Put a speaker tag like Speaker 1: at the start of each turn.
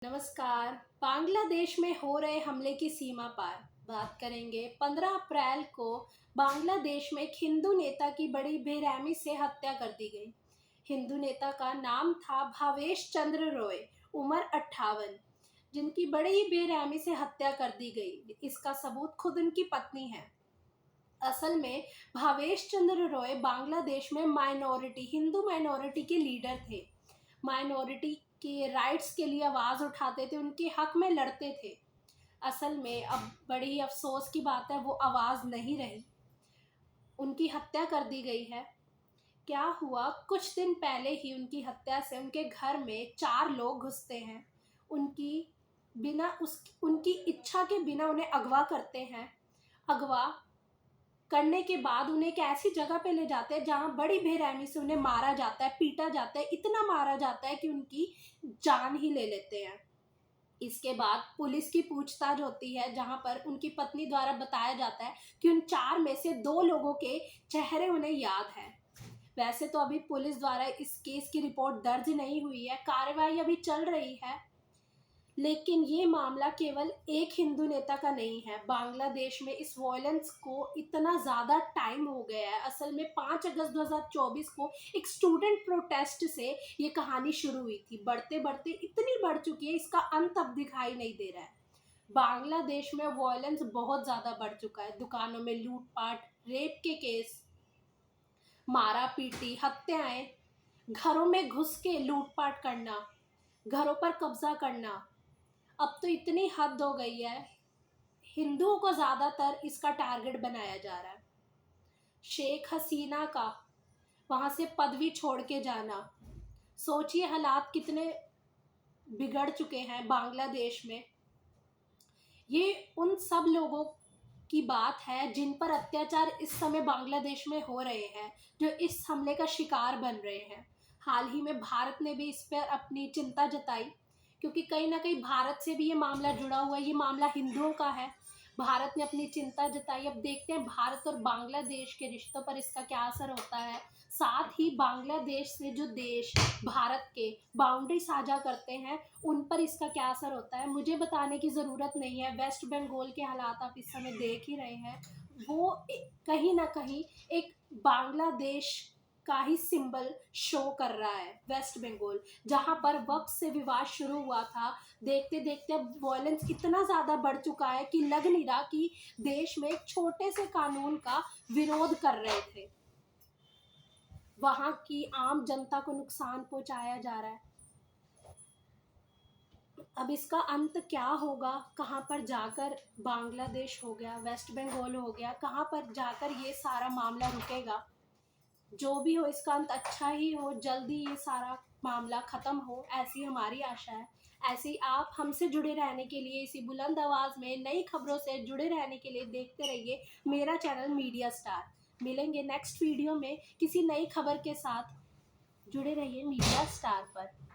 Speaker 1: नमस्कार। बांग्लादेश में हो रहे हमले की सीमा पार बात करेंगे। 15 अप्रैल को बांग्लादेश में एक हिंदू नेता की बड़ी बेरहमी से हत्या कर दी गई। हिंदू नेता का नाम था भावेश चंद्र रॉय, उम्र 58, जिनकी बड़ी ही बेरहमी से हत्या कर दी गई। इसका सबूत खुद उनकी पत्नी है। असल में भावेश चंद्र रॉय बांग्लादेश में हिंदू माइनॉरिटी के लीडर थे। माइनॉरिटी के राइट्स के लिए आवाज़ उठाते थे, उनके हक में लड़ते थे। असल में अब बड़ी अफसोस की बात है, वो आवाज़ नहीं रही, उनकी हत्या कर दी गई है। क्या हुआ, कुछ दिन पहले ही उनकी हत्या से उनके घर में 4 लोग घुसते हैं। उनकी इच्छा के बिना उन्हें अगवा करते हैं। अगवा करने के बाद उन्हें एक ऐसी जगह पे ले जाते हैं जहाँ बड़ी बेरहमी से उन्हें मारा जाता है, पीटा जाता है, इतना मारा जाता है कि उनकी जान ही ले लेते हैं। इसके बाद पुलिस की पूछताछ होती है, जहाँ पर उनकी पत्नी द्वारा बताया जाता है कि उन 4 में से 2 लोगों के चेहरे उन्हें याद हैं। वैसे तो अभी पुलिस द्वारा इस केस की रिपोर्ट दर्ज नहीं हुई है, कार्रवाई अभी चल रही है। लेकिन ये मामला केवल एक हिंदू नेता का नहीं है। बांग्लादेश में इस वॉयलेंस को इतना ज़्यादा टाइम हो गया है। असल में 5 अगस्त 2024 को एक स्टूडेंट प्रोटेस्ट से ये कहानी शुरू हुई थी। बढ़ते बढ़ते इतनी बढ़ चुकी है, इसका अंत अब दिखाई नहीं दे रहा है। बांग्लादेश में वॉयलेंस बहुत ज़्यादा बढ़ चुका है। दुकानों में लूटपाट, रेप के केस, मारा पीटी, हत्याएं, घरों में घुस के लूटपाट करना, घरों पर कब्जा करना, अब तो इतनी हद हो गई है। हिंदुओं को ज़्यादातर इसका टारगेट बनाया जा रहा है। शेख हसीना का वहाँ से पदवी छोड़ के जाना, सोचिए हालात कितने बिगड़ चुके हैं बांग्लादेश में। ये उन सब लोगों की बात है जिन पर अत्याचार इस समय बांग्लादेश में हो रहे हैं, जो इस हमले का शिकार बन रहे हैं। हाल ही में भारत ने भी इस पर अपनी चिंता जताई, क्योंकि कहीं ना कहीं भारत से भी ये मामला जुड़ा हुआ है। ये मामला हिंदुओं का है। भारत ने अपनी चिंता जताई। अब देखते हैं भारत और बांग्लादेश के रिश्तों पर इसका क्या असर होता है। साथ ही बांग्लादेश से जो देश भारत के बाउंड्री साझा करते हैं, उन पर इसका क्या असर होता है। मुझे बताने की ज़रूरत नहीं है। वेस्ट बंगाल के हालात आप इस समय देख ही रहे हैं। वो कहीं ना कहीं एक बांग्लादेश का ही सिंबल शो कर रहा है। वेस्ट बंगाल, जहां पर वक्त से विवाद शुरू हुआ था, देखते देखते अब वॉयलेंस इतना ज़्यादा बढ़ चुका है कि लग नहीं रहा कि देश में एक छोटे से कानून का विरोध कर रहे थे। वहां की आम जनता को नुकसान पहुंचाया जा रहा है। अब इसका अंत क्या होगा, कहाँ पर जाकर बांग्लादेश हो गया, वेस्ट बंगाल हो गया, कहाँ पर जाकर ये सारा मामला रुकेगा। जो भी हो, इसका अंत अच्छा ही हो, जल्दी ये सारा मामला ख़त्म हो, ऐसी हमारी आशा है। ऐसे ही आप हमसे जुड़े रहने के लिए, इसी बुलंद आवाज़ में नई खबरों से जुड़े रहने के लिए देखते रहिए मेरा चैनल मीडिया स्टार। मिलेंगे नेक्स्ट वीडियो में किसी नई खबर के साथ। जुड़े रहिए मीडिया स्टार पर।